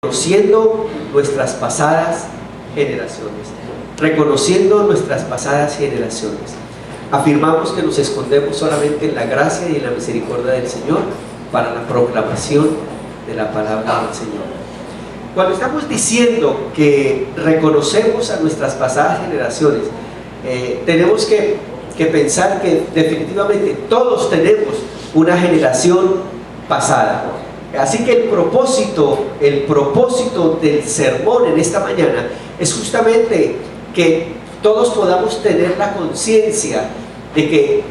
reconociendo nuestras pasadas generaciones. Reconociendo nuestras pasadas generaciones. Afirmamos que nos escondemos solamente en la gracia y en la misericordia del Señor para la proclamación de la palabra del Señor. Cuando estamos diciendo que reconocemos a nuestras pasadas generaciones, tenemos que pensar que definitivamente todos tenemos una generación pasada. Así que el propósito del sermón en esta mañana es justamente que todos podamos tener la conciencia de que,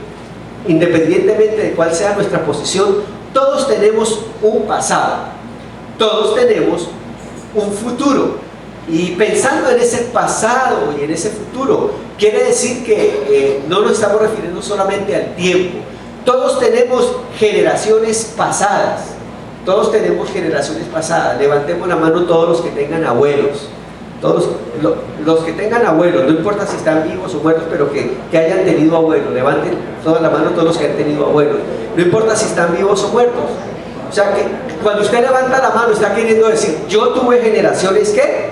independientemente de cuál sea nuestra posición, todos tenemos un pasado, todos tenemos un futuro. Y pensando en ese pasado y en ese futuro, quiere decir que no nos estamos refiriendo solamente al tiempo. Todos tenemos generaciones pasadas. Todos tenemos generaciones pasadas. Levantemos la mano todos los que tengan abuelos. Todos los que tengan abuelos, no importa si están vivos o muertos, pero que hayan tenido abuelos. Levanten toda la mano todos los que han tenido abuelos. No importa si están vivos o muertos. O sea que cuando usted levanta la mano está queriendo decir, yo tuve generaciones ¿qué?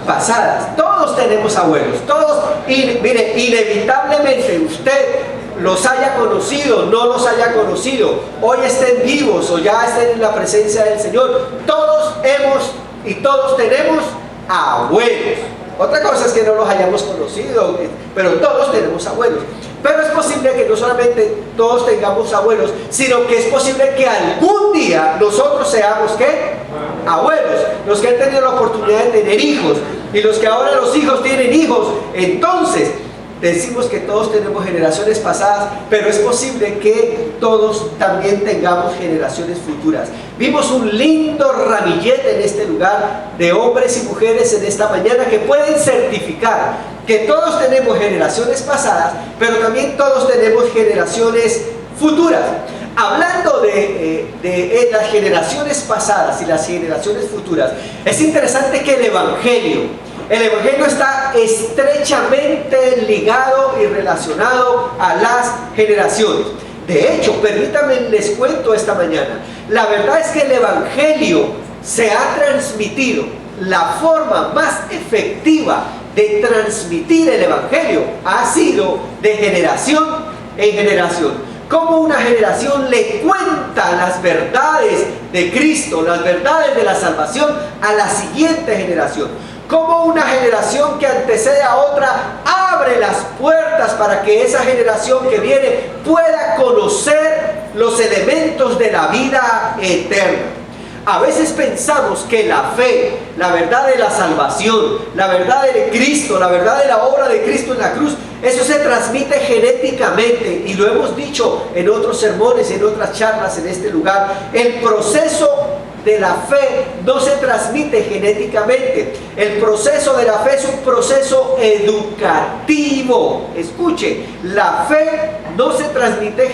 Pasadas. Todos tenemos abuelos. Todos, y mire, inevitablemente usted los haya conocido, no los haya conocido, hoy estén vivos o ya estén en la presencia del Señor, todos hemos y todos tenemos abuelos. Otra cosa es que no los hayamos conocido, pero todos tenemos abuelos. Pero es posible que no solamente todos tengamos abuelos, sino que es posible que algún día nosotros seamos ¿qué? Abuelos. Los que han tenido la oportunidad de tener hijos y los que ahora los hijos tienen hijos. Entonces decimos que todos tenemos generaciones pasadas, pero es posible que todos también tengamos generaciones futuras. Vimos un lindo ramillete en este lugar de hombres y mujeres en esta mañana que pueden certificar que todos tenemos generaciones pasadas, pero también todos tenemos generaciones futuras. Hablando de las generaciones pasadas y las generaciones futuras, es interesante que el Evangelio está estrechamente ligado y relacionado a las generaciones. De hecho, permítanme les cuento esta mañana, la verdad es que el Evangelio se ha transmitido. La forma más efectiva de transmitir el Evangelio ha sido de generación en generación. Como una generación le cuenta las verdades de Cristo, las verdades de la salvación a la siguiente generación. Como una generación que antecede a otra abre las puertas para que esa generación que viene pueda conocer los elementos de la vida eterna. A veces pensamos que la fe, la verdad de la salvación, la verdad de Cristo, la verdad de la obra de Cristo en la cruz, eso se transmite genéticamente, y lo hemos dicho en otros sermones, en otras charlas en este lugar. El proceso de la fe no se transmite genéticamente. El proceso de la fe es un proceso educativo. Escuche, la fe no se transmite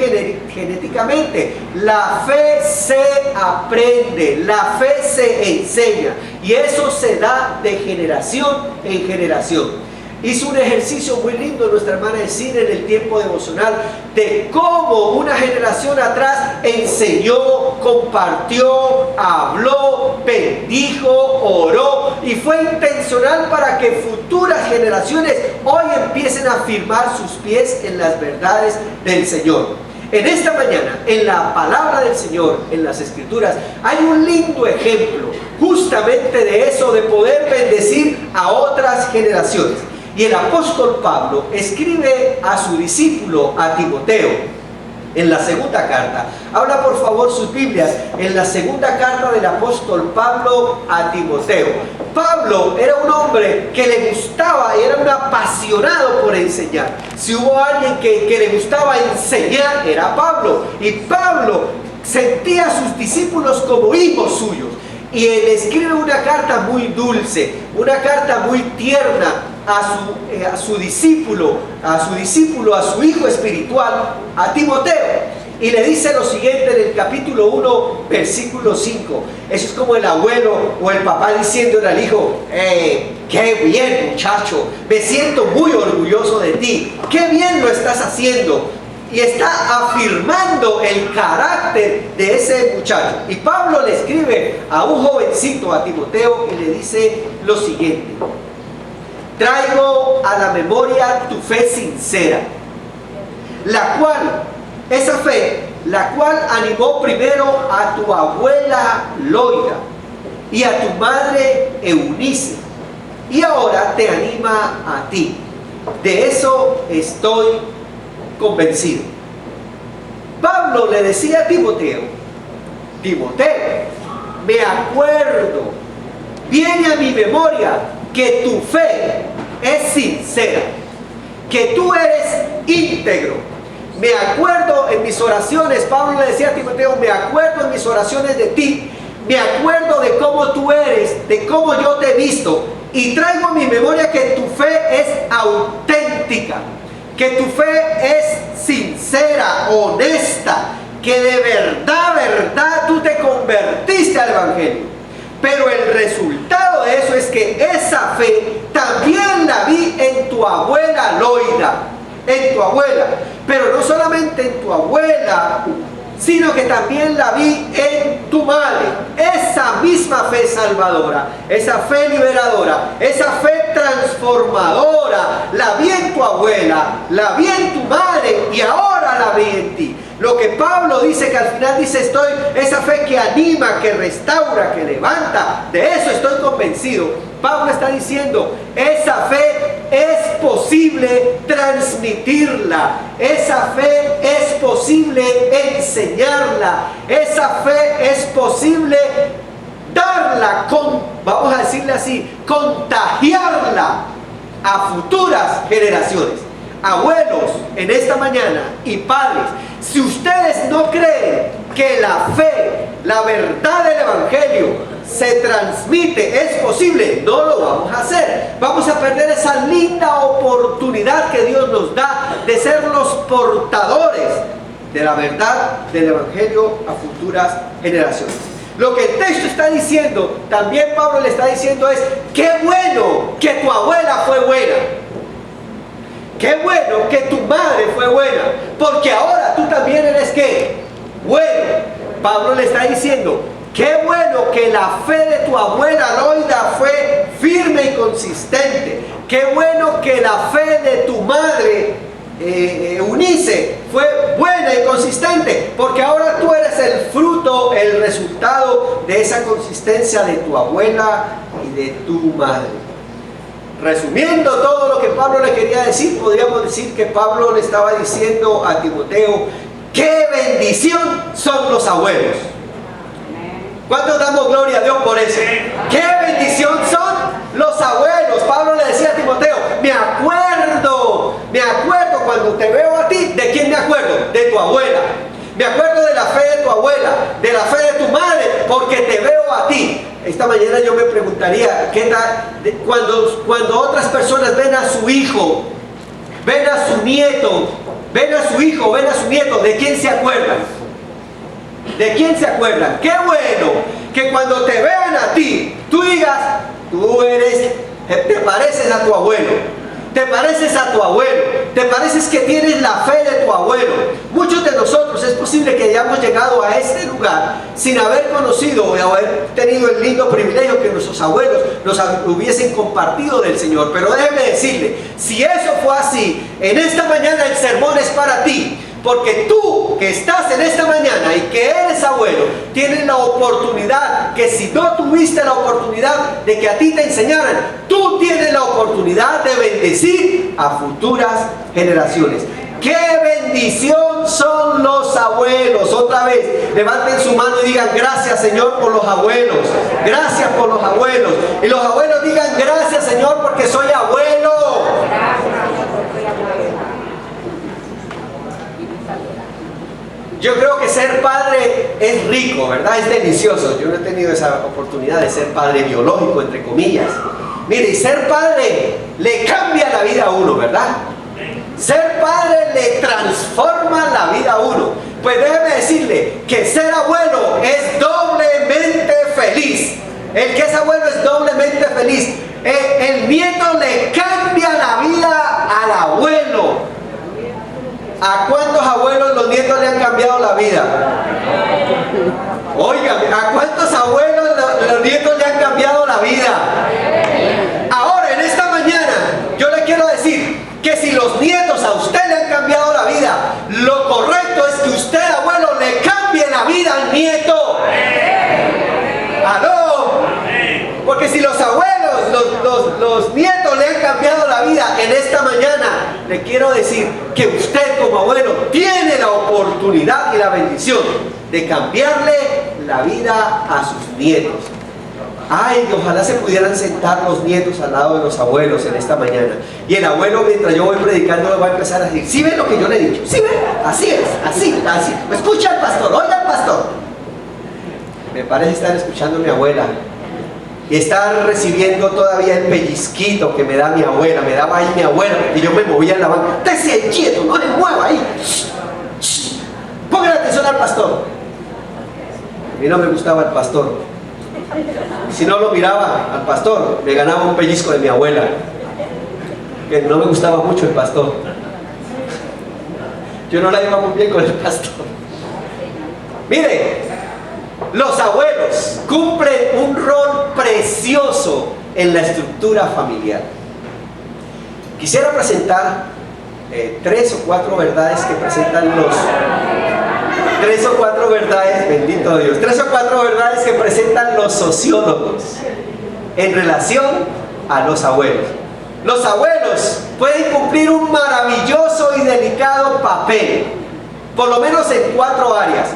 genéticamente. La fe se aprende, la fe se enseña, y eso se da de generación en generación. Hizo un ejercicio muy lindo nuestra hermana Esina en el tiempo devocional de cómo una generación atrás enseñó, compartió, habló, bendijo, oró, y fue intencional para que futuras generaciones hoy empiecen a firmar sus pies en las verdades del Señor. En esta mañana, en la palabra del Señor, en las Escrituras, hay un lindo ejemplo justamente de eso, de poder bendecir a otras generaciones. Y el apóstol Pablo escribe a su discípulo, a Timoteo, en la segunda carta. Habla por favor sus Biblias, en la segunda carta del apóstol Pablo a Timoteo. Pablo era un hombre que le gustaba, era un apasionado por enseñar. Si hubo alguien que le gustaba enseñar, era Pablo. Y Pablo sentía a sus discípulos como hijos suyos. Y él escribe una carta muy dulce, una carta muy tierna a su discípulo, a su hijo espiritual, a Timoteo. Y le dice lo siguiente en el capítulo 1, versículo 5. Eso es como el abuelo o el papá diciéndole al hijo, qué bien muchacho, me siento muy orgulloso de ti, qué bien lo estás haciendo. y está afirmando el carácter de ese muchacho. Y Pablo le escribe a un jovencito, a Timoteo, y le dice lo siguiente: traigo a la memoria tu fe sincera, esa fe, la cual animó primero a tu abuela Loida y a tu madre Eunice, y ahora te anima a ti. De eso estoy convencido. Pablo le decía a Timoteo: Timoteo, me acuerdo, viene a mi memoria que tu fe es sincera, que tú eres íntegro. Me acuerdo en mis oraciones, Pablo le decía a Timoteo, me acuerdo en mis oraciones de ti, me acuerdo de cómo tú eres, de cómo yo te he visto, y traigo a mi memoria que tu fe es auténtica, que tu fe es sincera, honesta, que de verdad tú te convertiste al Evangelio. Pero el resultado de eso es que esa fe también la vi en tu abuela Loida, en tu abuela. Pero no solamente en tu abuela, sino que también la vi en tu madre. Esa misma fe salvadora, esa fe liberadora, esa fe transformadora, la vi en tu abuela, la vi en tu madre y ahora la vi en ti. Lo que Pablo dice, que al final dice, esa fe que anima, que restaura, que levanta, de eso estoy convencido. Pablo está diciendo, esa fe es posible transmitirla, esa fe es posible enseñarla, esa fe es posible darla, vamos a decirle así, contagiarla a futuras generaciones. Abuelos en esta mañana y padres, si ustedes no creen que la fe, la verdad del Evangelio se transmite, es posible, no lo vamos a hacer. Vamos a perder esa linda oportunidad que Dios nos da de ser los portadores de la verdad del Evangelio a futuras generaciones. Lo que el texto está diciendo, también Pablo le está diciendo es, qué bueno que tu abuela fue buena. Qué bueno que tu madre fue buena, porque ahora tú también eres ¿qué? Bueno. Pablo le está diciendo, qué bueno que la fe de tu abuela Loida fue firme y consistente. Qué bueno que la fe de tu madre Eunice fue buena y consistente, porque ahora tú eres el fruto, el resultado de esa consistencia de tu abuela y de tu madre. Resumiendo todo lo que Pablo le quería decir, podríamos decir que Pablo le estaba diciendo a Timoteo, ¡qué bendición son los abuelos! ¿Cuántos damos gloria a Dios por eso? ¡Qué bendición son los abuelos! Pablo le decía a Timoteo, me acuerdo cuando te veo a ti, ¿de quién me acuerdo? De tu abuela. Me acuerdo de la fe de tu abuela, de la fe de tu madre, porque te veo a ti. Esta mañana yo me preguntaría, ¿qué tal cuando otras personas ven a su hijo, ven a su nieto, ven a su hijo, ven a su nieto, ¿de quién se acuerdan? ¿De quién se acuerdan? Qué bueno que cuando te vean a ti, tú digas, te pareces a tu abuelo. Te pareces a tu abuelo, te pareces que tienes la fe de tu abuelo. Muchos de nosotros es posible que hayamos llegado a este lugar sin haber conocido o haber tenido el lindo privilegio que nuestros abuelos nos hubiesen compartido del Señor. Pero déjeme decirle, si eso fue así, en esta mañana el sermón es para ti. Porque tú que estás en esta mañana y que eres abuelo, tienes la oportunidad, que si no tuviste la oportunidad de que a ti te enseñaran, tú tienes la oportunidad de bendecir a futuras generaciones. ¡Qué bendición son los abuelos! Otra vez, levanten su mano y digan, gracias Señor por los abuelos. Gracias por los abuelos. Y los abuelos digan, gracias Señor porque soy abuelo. Yo creo que ser padre es rico, ¿verdad? Es delicioso. Yo no he tenido esa oportunidad de ser padre biológico, entre comillas. Mire, y ser padre le cambia la vida a uno, ¿verdad? Ser padre le transforma la vida a uno. Pues déjeme decirle que ser abuelo es doblemente feliz. El que es abuelo es doblemente feliz. El nieto le cambia la vida al abuelo. ¿A cuántos abuelos los nietos le han cambiado la vida? Óigame, ¿a cuántos abuelos los nietos le han cambiado la vida? Ahora, en esta mañana, yo le quiero decir que si los nietos a usted le han cambiado la vida, lo correcto es que usted, abuelo, le cambie la vida al nieto. ¡Aló! Porque si los abuelos, los nietos le han cambiado la vida en esta mañana, le quiero decir que usted como abuelo tiene la oportunidad y la bendición de cambiarle la vida a sus nietos. Ay, ojalá se pudieran sentar los nietos al lado de los abuelos en esta mañana. Y el abuelo, mientras yo voy predicando, va a empezar a decir: ¿sí ven lo que yo le he dicho? ¿Sí ven? Así es, así. Escucha al pastor, oiga al pastor. Me parece estar escuchando a mi abuela. Y estar recibiendo todavía el pellizquito que me da mi abuela. Me daba ahí mi abuela, y yo me movía en la banca. ¡Estése quieto, no le mueva ahí! Pongan atención al pastor. A mí no me gustaba el pastor. Si no lo miraba al pastor, me ganaba un pellizco de mi abuela, que no me gustaba mucho el pastor. Yo no la iba muy bien con el pastor. Mire, los abuelos cumplen un rol precioso en la estructura familiar. Quisiera presentar 3 o 4 verdades que presentan los... 3 o 4 verdades, bendito Dios, 3 o 4 verdades que presentan los sociólogos en relación a los abuelos. Los abuelos pueden cumplir un maravilloso y delicado papel, por lo menos en 4 áreas.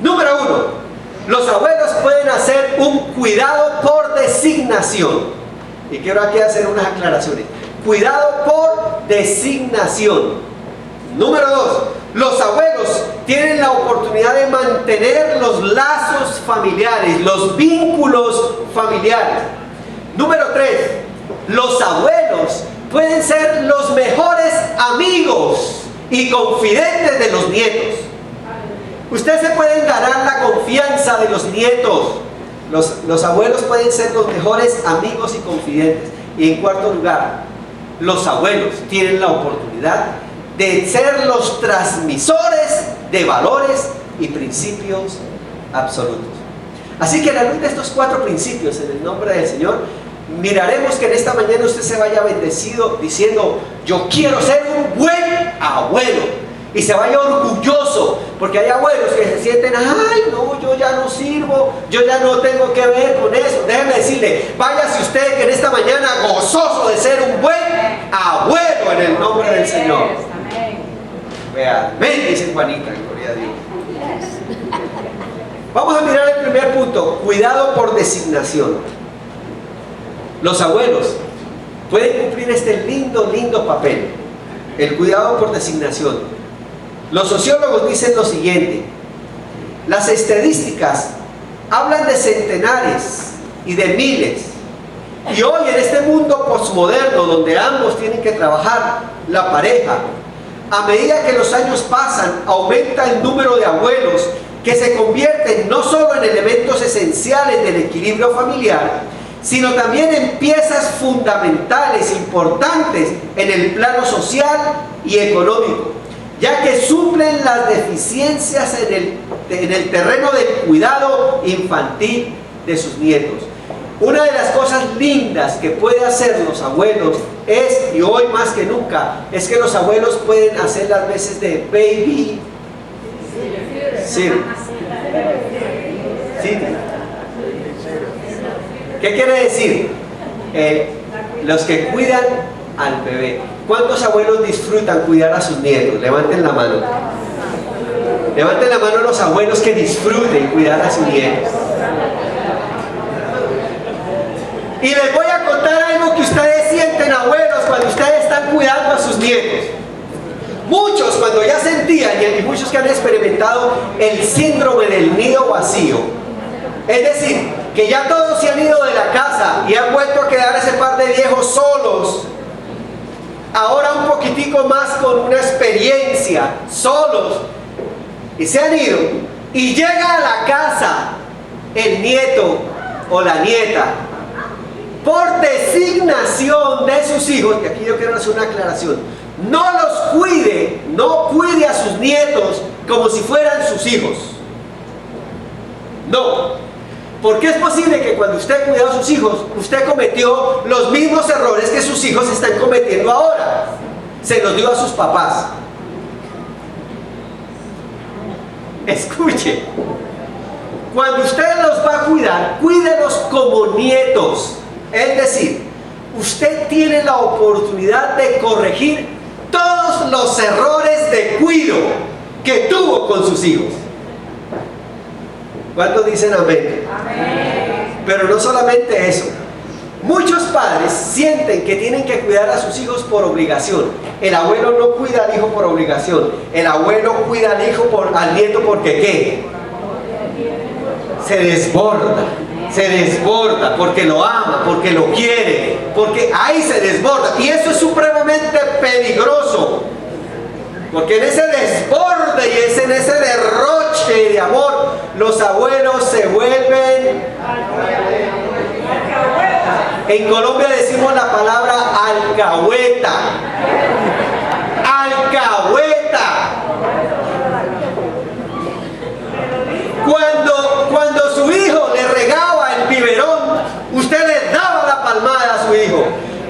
Número 1, los abuelos pueden hacer un cuidado por designación. Y quiero aquí hacer unas aclaraciones. Cuidado por designación. Número 2, los abuelos tienen la oportunidad de mantener los lazos familiares, los vínculos familiares. Número 3, los abuelos pueden ser los mejores amigos y confidentes de los nietos. Usted se puede ganar la confianza de los nietos. Los abuelos pueden ser los mejores amigos y confidentes. Y en cuarto lugar, los abuelos tienen la oportunidad de ser los transmisores de valores y principios absolutos. Así que a la luz de estos 4 principios, en el nombre del Señor, miraremos que en esta mañana usted se vaya bendecido diciendo: yo quiero ser un buen abuelo. Y se vaya orgulloso, porque hay abuelos que se sienten: ay no, yo ya no sirvo, yo ya no tengo que ver con eso. Déjeme decirle, váyase usted que en esta mañana gozoso de ser un buen abuelo en el nombre del Señor. Vean, amén, dice Juanita, gloria a Dios. Vamos a mirar el primer punto: cuidado por designación. Los abuelos pueden cumplir este lindo papel, el cuidado por designación. Los sociólogos dicen lo siguiente: las estadísticas hablan de centenares y de miles, y hoy en este mundo posmoderno donde ambos tienen que trabajar, la pareja, a medida que los años pasan, aumenta el número de abuelos que se convierten no solo en elementos esenciales del equilibrio familiar, sino también en piezas fundamentales, importantes en el plano social y económico, ya que suplen las deficiencias en el terreno del cuidado infantil de sus nietos. Una de las cosas lindas que pueden hacer los abuelos es, y hoy más que nunca, es que los abuelos pueden hacer las veces de baby sitter. ¿Qué quiere decir? Los que cuidan al bebé. ¿Cuántos abuelos disfrutan cuidar a sus nietos? Levanten la mano. Levanten la mano los abuelos que disfruten cuidar a sus nietos. Y les voy a contar algo que ustedes sienten, abuelos, cuando ustedes están cuidando a sus nietos. Muchos, cuando ya sentían, y muchos que han experimentado el síndrome del nido vacío, es decir, que ya todos se han ido de la casa y han vuelto a quedar ese par de viejos solos, ahora un poquitico más con una experiencia, solos, y se han ido, y llega a la casa el nieto o la nieta, por designación de sus hijos, que aquí yo quiero hacer una aclaración, no los cuide, no cuide a sus nietos como si fueran sus hijos. No, porque es posible que cuando usted cuidó a sus hijos, usted cometió los mismos errores que sus hijos están cometiendo ahora. Se los dio a sus papás. Escuche, cuando usted los va a cuidar, cuídelos como nietos. Es decir, usted tiene la oportunidad de corregir todos los errores de cuido que tuvo con sus hijos. ¿Cuántos dicen amén? Amén. Pero no solamente eso. Muchos padres sienten que tienen que cuidar a sus hijos por obligación. El abuelo no cuida al hijo por obligación. El abuelo cuida al nieto porque ¿qué? Se desborda porque lo ama, porque lo quiere, porque ahí se desborda. Y eso es supremamente peligroso. Porque en ese desborde y en ese derroche de amor, los abuelos se vuelven... En Colombia decimos la palabra alcahueta. Alcahueta. Cuando su hijo le regaba el biberón, usted le daba la palmada a su hijo.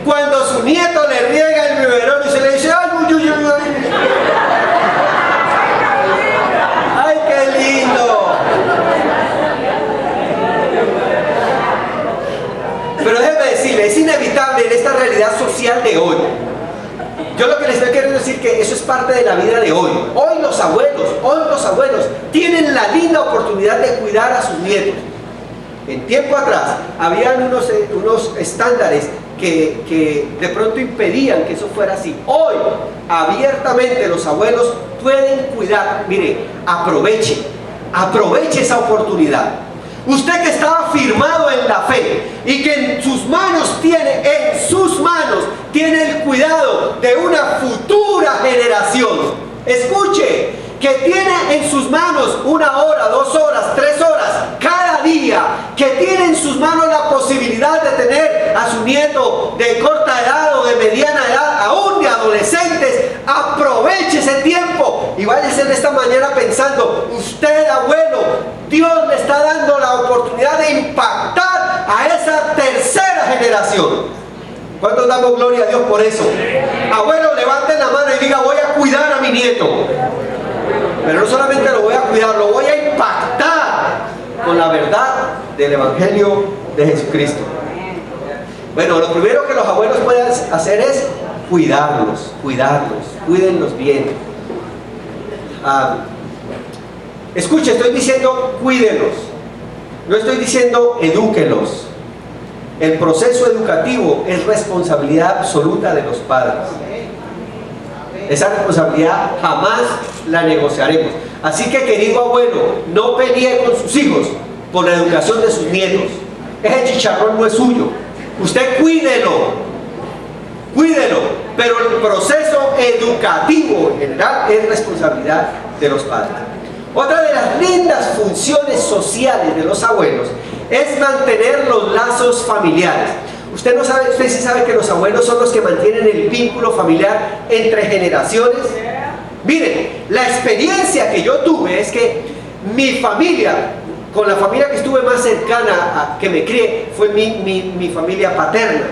Cuando su nieto le riega el biberón y se le dice, ¡ay, uy, uy, uy, uy! ¡Ay, qué lindo! Pero déjeme decirle, es inevitable en esta realidad social de hoy. Yo lo que les estoy queriendo decir que eso es parte de la vida de hoy. Hoy los abuelos tienen la linda oportunidad de cuidar a sus nietos. En tiempo atrás habían unos estándares que de pronto impedían que eso fuera así. Hoy, abiertamente los abuelos pueden cuidar. Mire, aproveche esa oportunidad. Usted que estaba firmado en la fe y que en sus manos tiene el cuidado de una futura generación. Escuche, que tiene en sus manos 1 hora, 2 horas, 3 horas cada día, que tiene en sus manos la posibilidad de tener a su nieto de corta edad o de mediana edad, aún de adolescentes. Aproveche ese tiempo y váyase en esta mañana pensando, usted, abuelo, Dios le está dando la oportunidad de impactar a esa tercera generación. ¿Cuántos damos gloria a Dios por eso? Abuelo, levanten la mano y diga, voy a cuidar a mi nieto. Pero no solamente lo voy a cuidar, lo voy a impactar con la verdad del Evangelio de Jesucristo. Bueno, lo primero que los abuelos pueden hacer es cuidarlos, cuídenlos bien. Escuche, estoy diciendo cuídenlos, no estoy diciendo edúquenlos. El proceso educativo es responsabilidad absoluta de los padres. Esa responsabilidad jamás la negociaremos. Así que, querido abuelo, no pelee con sus hijos por la educación de sus nietos. Ese chicharrón no es suyo. Usted cuídelo, pero el proceso educativo en general es responsabilidad de los padres. Otra de las lindas funciones sociales de los abuelos es mantener los lazos familiares. Usted sí sabe que los abuelos son los que mantienen el vínculo familiar entre generaciones. Miren, la experiencia que yo tuve es que mi familia, con la familia que estuve más cercana que me crié, fue mi familia paterna.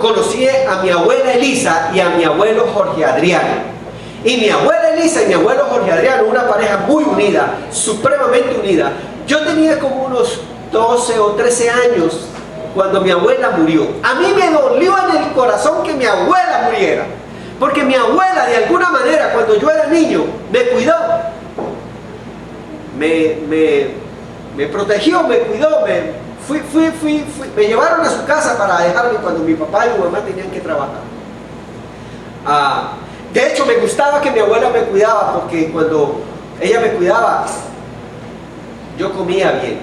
Conocí a mi abuela Elisa y a mi abuelo Jorge Adriano. Y mi abuela Elisa y mi abuelo Jorge Adriano, una pareja muy unida, supremamente unida. Yo tenía como unos 12 o 13 años cuando mi abuela murió. A mí me dolió en el corazón que mi abuela muriera, porque mi abuela, de alguna manera, cuando yo era niño, me cuidó, me protegió, me cuidó, me llevaron a su casa para dejarme cuando mi papá y mi mamá tenían que trabajar. De hecho, me gustaba que mi abuela me cuidaba, porque cuando ella me cuidaba, yo comía bien.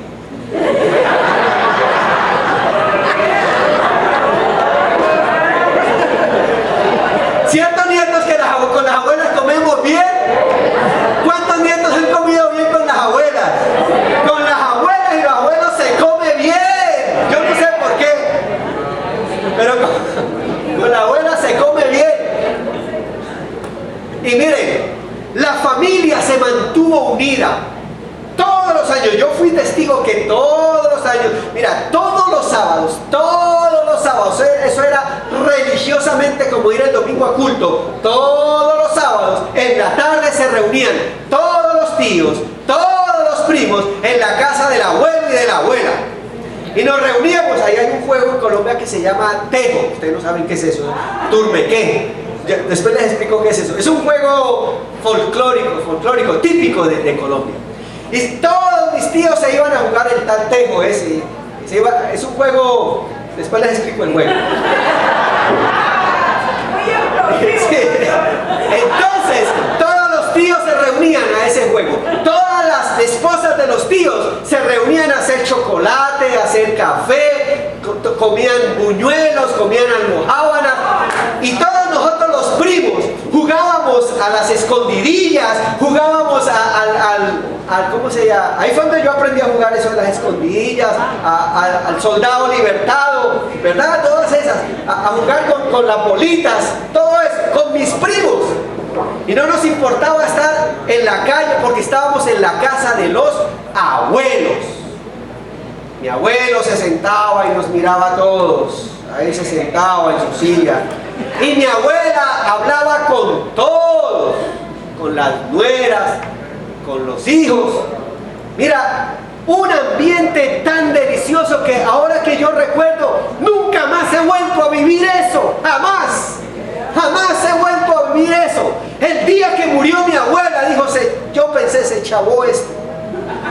¿Ciertos nietos que con las abuelas comemos bien? ¿Cuántos nietos han comido bien con las abuelas? Con las abuelas y los abuelos se come bien. Yo no sé por qué, pero con la abuela se come bien. culto, todos los sábados, en la tarde se reunían todos los tíos, todos los primos, en la casa del abuelo y de la abuela. Y nos reuníamos, ahí hay un juego en Colombia que se llama tejo, ustedes no saben qué es eso, turmequé. Después les explico qué es eso. Es un juego folclórico, típico de Colombia. Y todos mis tíos se iban a jugar el tal tejo ese. Es un juego, después les explico el juego. Sí. Entonces, todos los tíos se reunían a ese juego. Todas las esposas de los tíos se reunían a hacer chocolate, a hacer café, comían buñuelos, comían almojábanas. Y todos nosotros los primos jugábamos a las escondidillas, jugábamos ¿cómo se llama? Ahí fue donde yo aprendí a jugar eso de las escondidillas, al soldado libertado, ¿verdad? Todas esas, a jugar con las bolitas, todo eso, con mis primos. Y no nos importaba estar en la calle porque estábamos en la casa de los abuelos. Mi abuelo se sentaba y nos miraba a todos. Ahí se sentaba en su silla. Y mi abuela hablaba con todos, con las nueras, con los hijos. Mira, un ambiente tan delicioso que ahora que yo recuerdo, nunca más he vuelto a vivir eso, jamás he vuelto a vivir eso. El día que murió mi abuela, yo pensé, se chavó esto,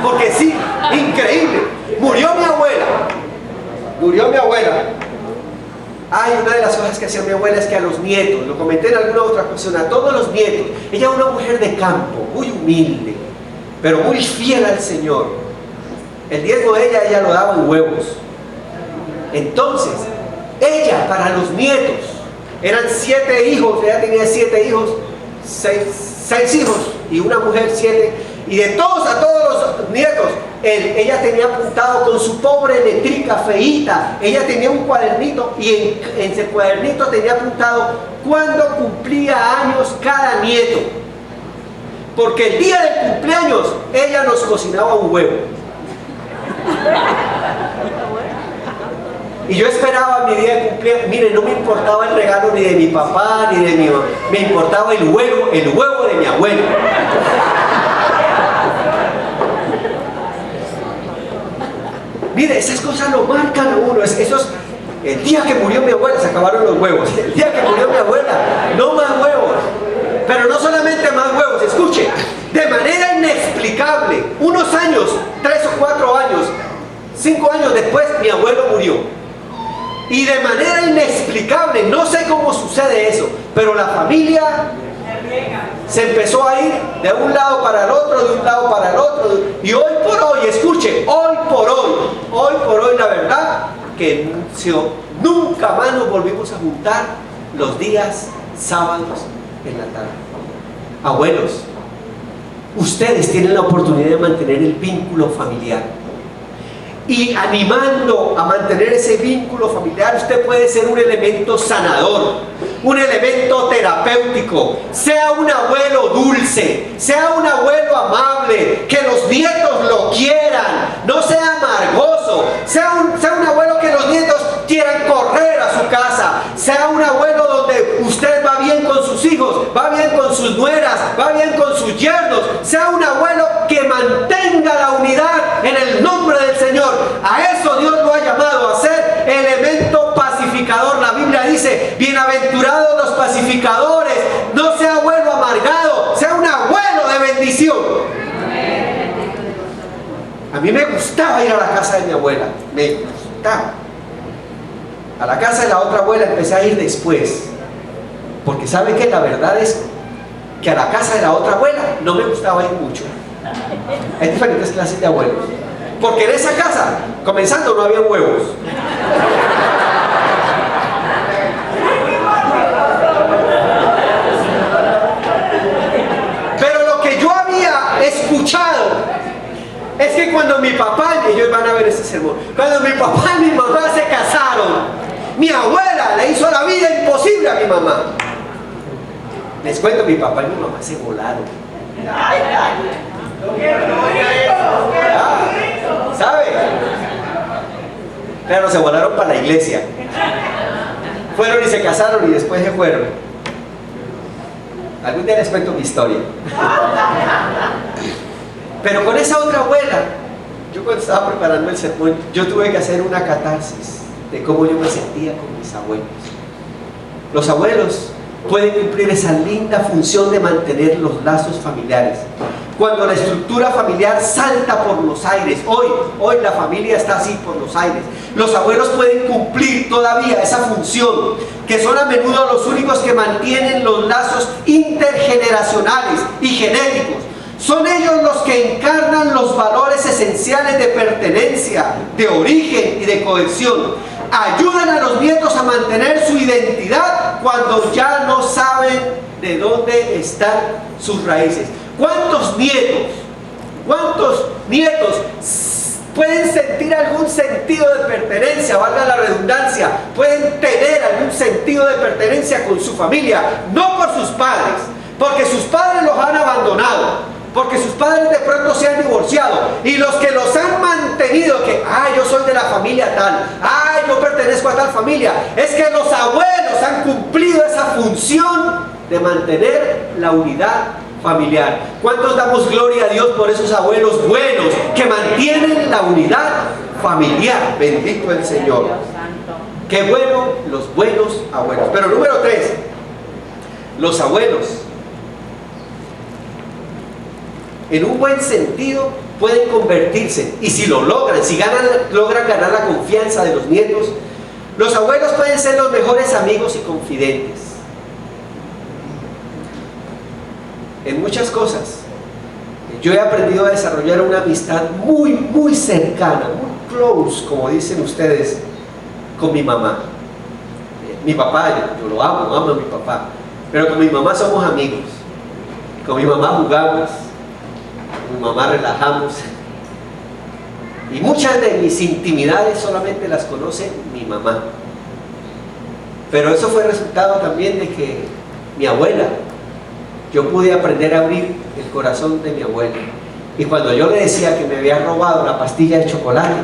porque sí, increíble, murió mi abuela. Ay, una de las cosas que hacía mi abuela es que a los nietos, lo comenté en alguna otra ocasión, a todos los nietos, ella era una mujer de campo, muy humilde, pero muy fiel al Señor. El diezmo de ella lo daba en huevos. Entonces, ella para los nietos, eran 7 hijos, ella tenía 7 hijos, 6 hijos y una mujer 7, y a todos los nietos, ella tenía apuntado con su pobre letrica feíta, ella tenía un cuadernito y en ese cuadernito tenía apuntado cuándo cumplía años cada nieto, porque el día del cumpleaños ella nos cocinaba un huevo. Y yo esperaba mi día de cumpleaños. Mire, no me importaba el regalo ni de mi papá ni de mi mamá, me importaba el huevo de mi abuelo. Mire, esas cosas lo marcan a uno. El día que murió mi abuela se acabaron los huevos. El día que murió mi abuela, no más huevos. Pero no solamente más huevos, escuche, de manera inexplicable, unos años, 3 o 4 años, 5 años después, mi abuelo murió. Y de manera inexplicable, no sé cómo sucede eso, pero la familia se empezó a ir de un lado para el otro, de un lado para el otro. Y hoy por hoy, escuche, hoy por hoy, la verdad, que nunca más nos volvimos a juntar los días sábados en la tarde. Abuelos, ustedes tienen la oportunidad de mantener el vínculo familiar. Y animando a mantener ese vínculo familiar, usted puede ser un elemento sanador, un elemento terapéutico. Sea un abuelo dulce, sea un abuelo amable, que los nietos lo quieran, no sea amargoso, sea un abuelo que los nietos quieran correr a su casa, sea un abuelo donde usted va bien con sus hijos, va bien con sus nueras, va bien con sus yernos, sea un abuelo que mantenga la unidad en el nombre del Señor. A eso Dios lo ha llamado, a ser elemento pacificador. La Biblia dice, bienaventurados los pacificadores. No sea abuelo amargado, sea un abuelo de bendición. A mí me gustaba ir a la casa de mi abuela, me gustaba. A la casa de la otra abuela empecé a ir después, porque sabe que la verdad es que a la casa de la otra abuela no me gustaba ir mucho. Hay diferentes clases de abuelos, porque en esa casa, comenzando, no había huevos. Pero lo que yo había escuchado es que cuando mi papá, y ellos van a ver este sermón, cuando mi papá y mi mamá se casaron, mi abuela le hizo la vida imposible a mi mamá. Les cuento, mi papá y mi mamá se volaron. ¿Sabe? Pero se volaron para la iglesia. Fueron y se casaron y después se fueron. Algún día les cuento mi historia. Pero con esa otra abuela, yo cuando estaba preparando el sermón, yo tuve que hacer una catarsis de cómo yo me sentía con mis abuelos. Los abuelos pueden cumplir esa linda función de mantener los lazos familiares. Cuando la estructura familiar salta por los aires, hoy la familia está así por los aires, los abuelos pueden cumplir todavía esa función, que son a menudo los únicos que mantienen los lazos intergeneracionales y genéticos. Son ellos los que encarnan los valores esenciales de pertenencia, de origen y de cohesión. Ayudan a los nietos a mantener su identidad cuando ya no saben de dónde están sus raíces. ¿Cuántos nietos pueden sentir algún sentido de pertenencia, valga la redundancia, pueden tener algún sentido de pertenencia con su familia? No por sus padres, porque sus padres los han abandonado, porque sus padres de pronto se han divorciado, y los que los han mantenido, que yo soy de la familia tal, yo pertenezco a tal familia, es que los abuelos han cumplido esa función de mantener la unidad familiar. ¿Cuántos damos gloria a Dios por esos abuelos buenos que mantienen la unidad familiar? Bendito el Señor. Qué bueno los buenos abuelos. Pero número 3, los abuelos, en un buen sentido, pueden convertirse, y si lo logran, si logran ganar la confianza de los nietos, los abuelos pueden ser los mejores amigos y confidentes en muchas cosas. Yo he aprendido a desarrollar una amistad muy cercana, muy close, como dicen ustedes, con mi mamá. Mi papá, yo lo amo a mi papá, pero con mi mamá somos amigos. Con mi mamá jugamos, con mi mamá relajamos, y muchas de mis intimidades solamente las conoce mi mamá. Pero eso fue resultado también de que mi abuela, yo pude aprender a abrir el corazón de mi abuela. Y cuando yo le decía que me había robado la pastilla de chocolate,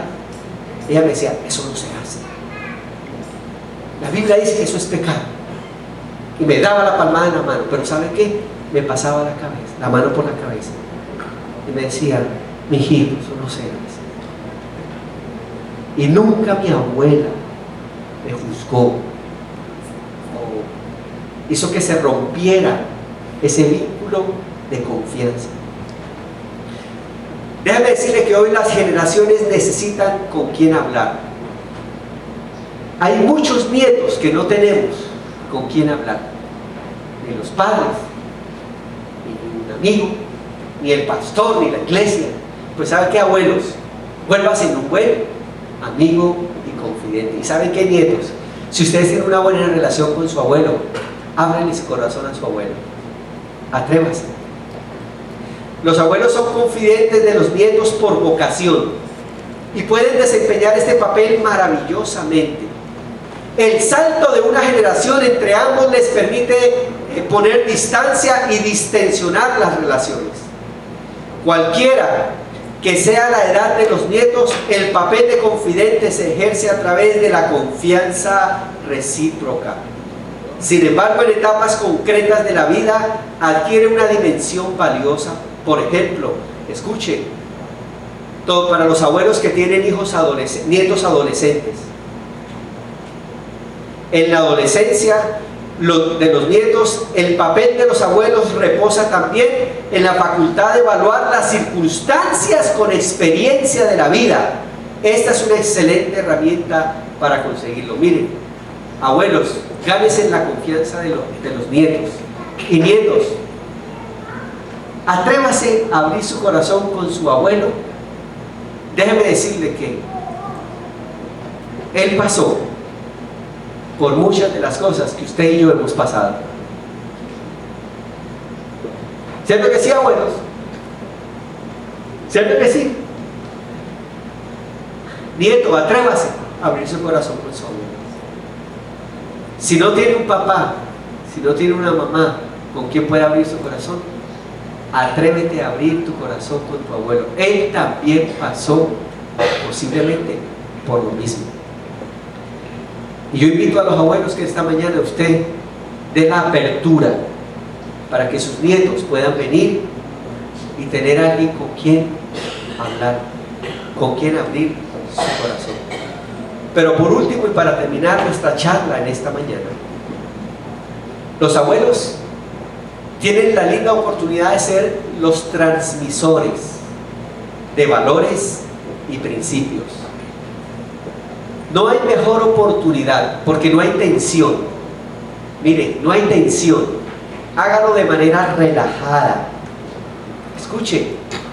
ella me decía, eso no se hace. La Biblia dice que eso es pecado. Y me daba la palmada en la mano, pero ¿sabe qué? Me pasaba la mano por la cabeza. Y me decía, mijito, eso no se hace. Y nunca mi abuela me juzgó o hizo que se rompiera ese vínculo de confianza. Déjame decirle que hoy las generaciones necesitan con quién hablar. Hay muchos nietos que no tenemos con quién hablar, ni los padres, ni un amigo, ni el pastor, ni la iglesia. Pues ¿sabe qué, abuelos? Vuélvase en un buen amigo y confidente. ¿Y saben qué, nietos? Si ustedes tienen una buena relación con su abuelo, ábranle su corazón a su abuelo. Atrévase. Los abuelos son confidentes de los nietos por vocación y pueden desempeñar este papel maravillosamente. El salto de una generación entre ambos les permite poner distancia y distensionar las relaciones. Cualquiera que sea la edad de los nietos, el papel de confidente se ejerce a través de la confianza recíproca. Sin embargo, en etapas concretas de la vida adquiere una dimensión valiosa. Por ejemplo, escuche, todo para los abuelos que tienen nietos adolescentes. En la adolescencia de los nietos, el papel de los abuelos reposa también en la facultad de evaluar las circunstancias con experiencia de la vida. Esta es una excelente herramienta para conseguirlo. Miren, abuelos, gánense la confianza de los nietos. Y nietos, atrévase a abrir su corazón con su abuelo. Déjeme decirle que él pasó por muchas de las cosas que usted y yo hemos pasado. ¿Cierto que sí, abuelos? ¿Cierto que sí? Nieto, atrévase a abrir su corazón con su abuelo. Si no tiene un papá, si no tiene una mamá con quien pueda abrir su corazón, atrévete a abrir tu corazón con tu abuelo. Él también pasó posiblemente por lo mismo. Y yo invito a los abuelos que esta mañana usted dé la apertura para que sus nietos puedan venir y tener a alguien con quien hablar, con quien abrir su corazón. Pero por último, y para terminar nuestra charla en esta mañana, los abuelos tienen la linda oportunidad de ser los transmisores de valores y principios. No hay mejor oportunidad, porque no hay tensión. Mire, no hay tensión. Hágalo de manera relajada. Escuche,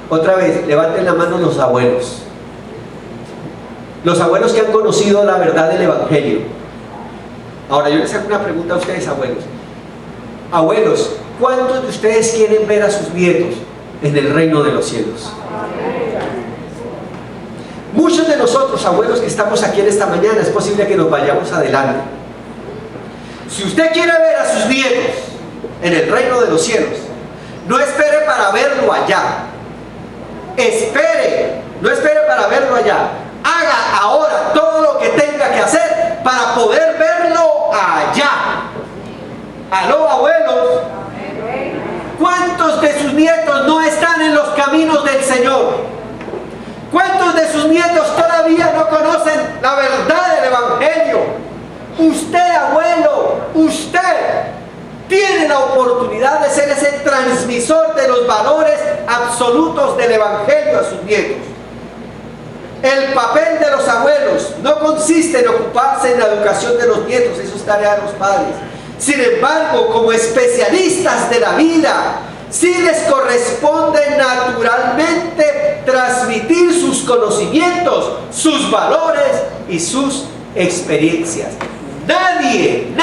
otra vez, levanten la mano los abuelos. Los abuelos que han conocido la verdad del Evangelio. Ahora yo les hago una pregunta a ustedes, abuelos. Abuelos, ¿cuántos de ustedes quieren ver a sus nietos en el reino de los cielos? Muchos de nosotros, abuelos que estamos aquí en esta mañana, es posible que nos vayamos adelante. Si usted quiere ver a sus nietos en el reino de los cielos, no espere para verlo allá. No espere para verlo allá. Haga ahora todo lo que tenga que hacer para poder verlo allá. ¿Aló, abuelos? ¿Cuántos de sus nietos no están en los caminos del Señor? ¿Cuántos de sus nietos todavía no conocen la verdad del Evangelio? Usted, abuelo, usted tiene la oportunidad de ser ese transmisor de los valores absolutos del Evangelio a sus nietos. El papel de los abuelos no consiste en ocuparse en la educación de los nietos, eso es tarea de los padres. Sin embargo, como especialistas de la vida, sí les corresponde naturalmente transmitir sus conocimientos, sus valores y sus experiencias. Nadie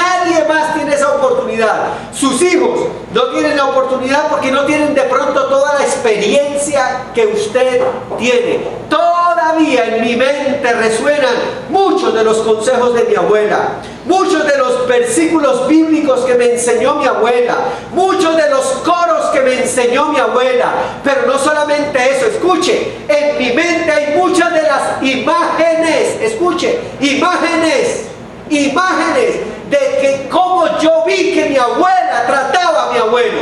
más tiene esa oportunidad. Sus hijos no tienen la oportunidad porque no tienen de pronto toda la experiencia que usted tiene. Todavía en mi mente resuenan muchos de los consejos de mi abuela, muchos de los versículos bíblicos que me enseñó mi abuela, muchos de los coros que me enseñó mi abuela. Pero no solamente eso, escuche, en mi mente hay muchas de las imágenes, escuche, imágenes de que cómo yo vi que mi abuela trataba a mi abuelo,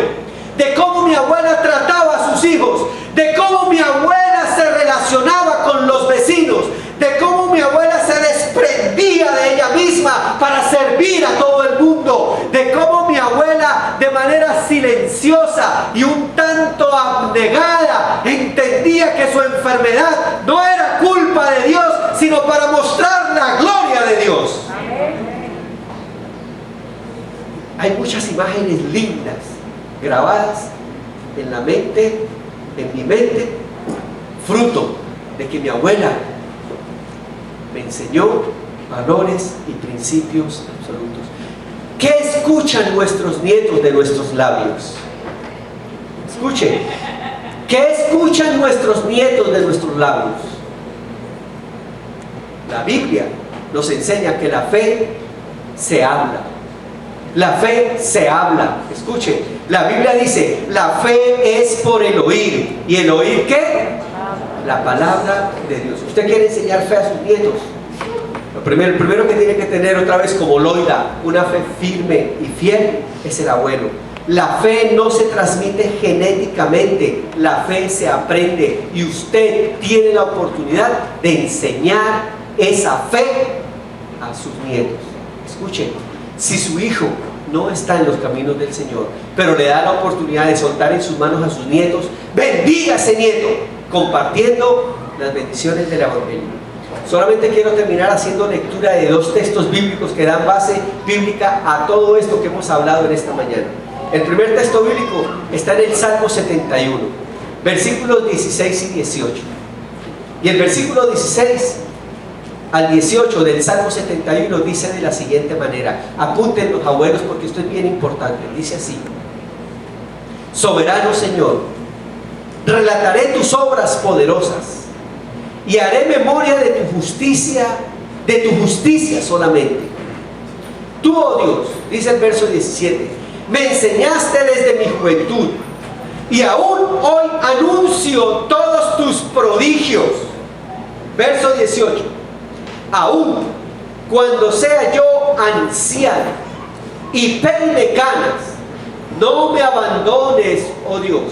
de cómo mi abuela trataba a sus hijos, de cómo mi abuela se relacionaba con los vecinos, de cómo mi abuela se desprendía de ella misma para servir a todo el mundo, de cómo mi abuela de manera silenciosa y un tanto abnegada entendía que su enfermedad no era culpa de Dios, sino para mostrar la gloria de Dios. Hay muchas imágenes lindas grabadas en la mente, en mi mente, fruto de que mi abuela me enseñó valores y principios absolutos. ¿Qué escuchan nuestros nietos de nuestros labios? Escuchen, ¿qué escuchan nuestros nietos de nuestros labios? La Biblia nos enseña que la fe se habla. La fe se habla. Escuche, la Biblia dice, la fe es por el oír. ¿Y el oír qué? La palabra de Dios. ¿Usted quiere enseñar fe a sus nietos? El primero que tiene que tener otra vez como Loida, una fe firme y fiel, es el abuelo. La fe no se transmite genéticamente, la fe se aprende y usted tiene la oportunidad de enseñar esa fe a sus nietos. Escuchen. Si su hijo no está en los caminos del Señor, pero le da la oportunidad de soltar en sus manos a sus nietos, bendiga a ese nieto, compartiendo las bendiciones del Evangelio. Solamente quiero terminar haciendo lectura de dos textos bíblicos que dan base bíblica a todo esto que hemos hablado en esta mañana. El primer texto bíblico está en el Salmo 71, versículos 16 y 18. Y el versículo 16 al 18 del Salmo 71 dice de la siguiente manera, apunten los abuelos porque esto es bien importante, dice así: soberano Señor, relataré tus obras poderosas y haré memoria de tu justicia solamente. Tú, oh Dios, dice el verso 17, me enseñaste desde mi juventud y aún hoy anuncio todos tus prodigios. Verso 18, aún cuando sea yo anciano y peine canas, No me abandones, oh Dios,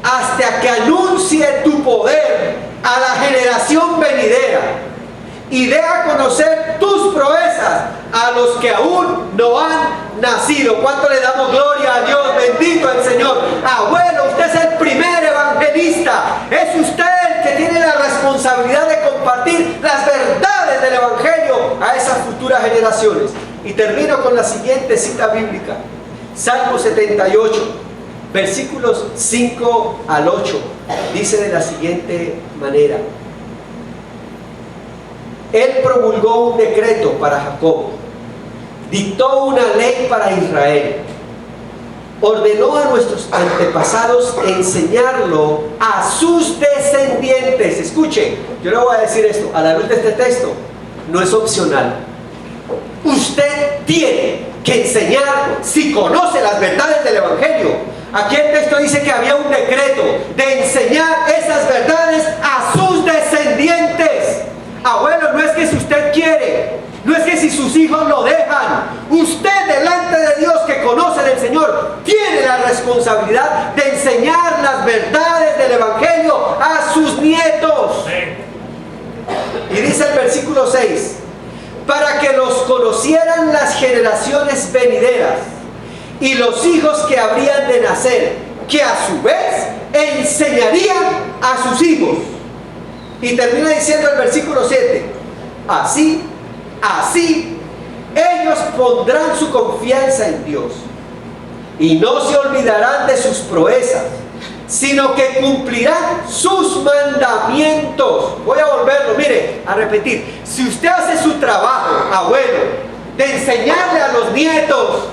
hasta que anuncie tu poder a la generación venidera y dé a conocer tus proezas a los que aún no han nacido. ¿Cuánto le damos gloria a Dios? Bendito el Señor. Abuelo, usted es el primer evangelista. Es usted el que tiene la responsabilidad de compartir las verdades del Evangelio a esas futuras generaciones. Y termino con la siguiente cita bíblica. Salmo 78, versículos 5 al 8. Dice de la siguiente manera: Él promulgó un decreto para Jacob, dictó una ley para Israel, ordenó a nuestros antepasados enseñarlo a sus descendientes. Escuche, yo le voy a decir esto, a la luz de este texto, no es opcional. Usted tiene que enseñar si conoce las verdades del Evangelio. Aquí el texto dice que había un decreto de enseñar esas verdades a sus descendientes. Abuelo, no es que si usted quiere, no es que si sus hijos lo dejan. Usted delante de Dios, que conoce del Señor, tiene la responsabilidad de enseñar las verdades del Evangelio a sus nietos. Y dice el versículo 6: para que los conocieran las generaciones venideras y los hijos que habrían de nacer, que a su vez enseñarían a sus hijos. Y termina diciendo el versículo 7: así ellos pondrán su confianza en Dios y no se olvidarán de sus proezas, sino que cumplirán sus mandamientos. Voy a volverlo, mire, a repetir. Si usted hace su trabajo, abuelo, de enseñarle a los nietos,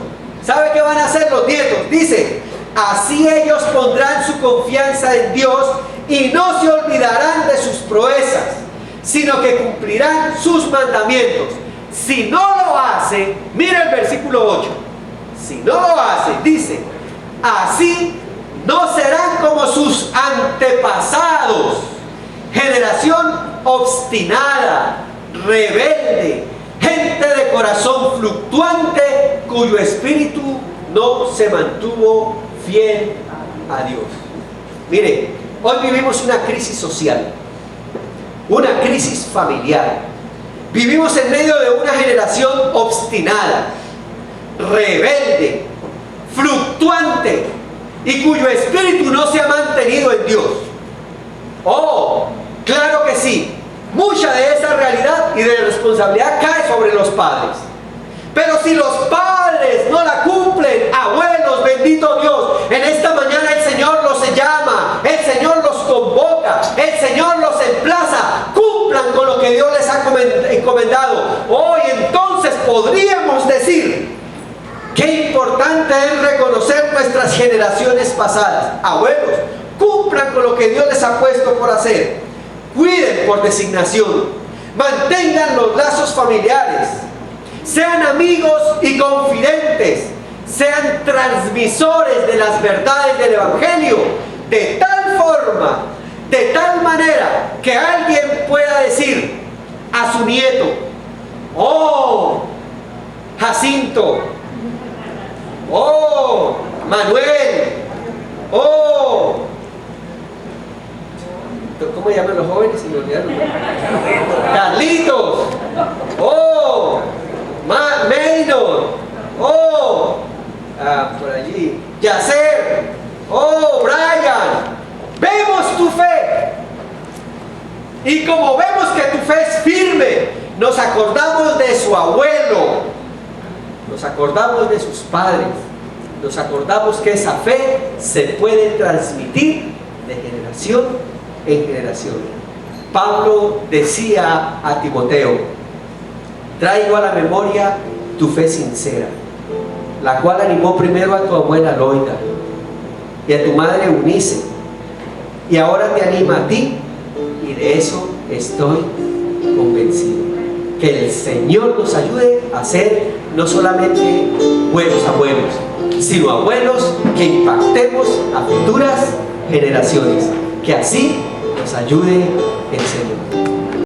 ¿sabe qué van a hacer los nietos? Dice: así ellos pondrán su confianza en Dios y no se olvidarán de sus proezas, sino que cumplirán sus mandamientos. Si no lo hace, mira el versículo 8. Si no lo hace, dice: así no serán como sus antepasados, generación obstinada, rebelde, gente de corazón fluctuante, cuyo espíritu no se mantuvo fiel a Dios. Mire, hoy vivimos una crisis social, una crisis familiar. Vivimos en medio de una generación obstinada, rebelde, fluctuante, y cuyo espíritu no se ha mantenido en Dios. Oh, claro que sí, mucha de esa realidad y de responsabilidad cae sobre los padres. Pero si los padres no la cumplen, abuelos, bendito Dios, en esta mañana el Señor los llama, el Señor los convoca, el Señor los emplaza. Cumplan con lo que Dios les ha encomendado. Hoy entonces podríamos decir: qué importante es reconocer nuestras generaciones pasadas. Abuelos, cumplan con lo que Dios les ha puesto por hacer. Cuiden por designación. Mantengan los lazos familiares. Sean amigos y confidentes. Sean transmisores de las verdades del Evangelio, de tal forma, de tal manera, que alguien pueda decir a su nieto: oh, Jacinto, oh, Manuel, oh, ¿cómo llaman los jóvenes? Se me olvidaron. Carlitos, oh, Maynor, oh, por allí, Yacer, oh, Brian. Vemos tu fe, y como vemos que tu fe es firme, nos acordamos de su abuelo, nos acordamos de sus padres, nos acordamos que esa fe se puede transmitir de generación en generación. Pablo decía a Timoteo: traigo a la memoria tu fe sincera, la cual animó primero a tu abuela Loida y a tu madre Eunice, y ahora te anima a ti, y de eso estoy convencido. Que el Señor nos ayude a ser no solamente buenos abuelos, sino abuelos que impactemos a futuras generaciones. Que así nos ayude el Señor.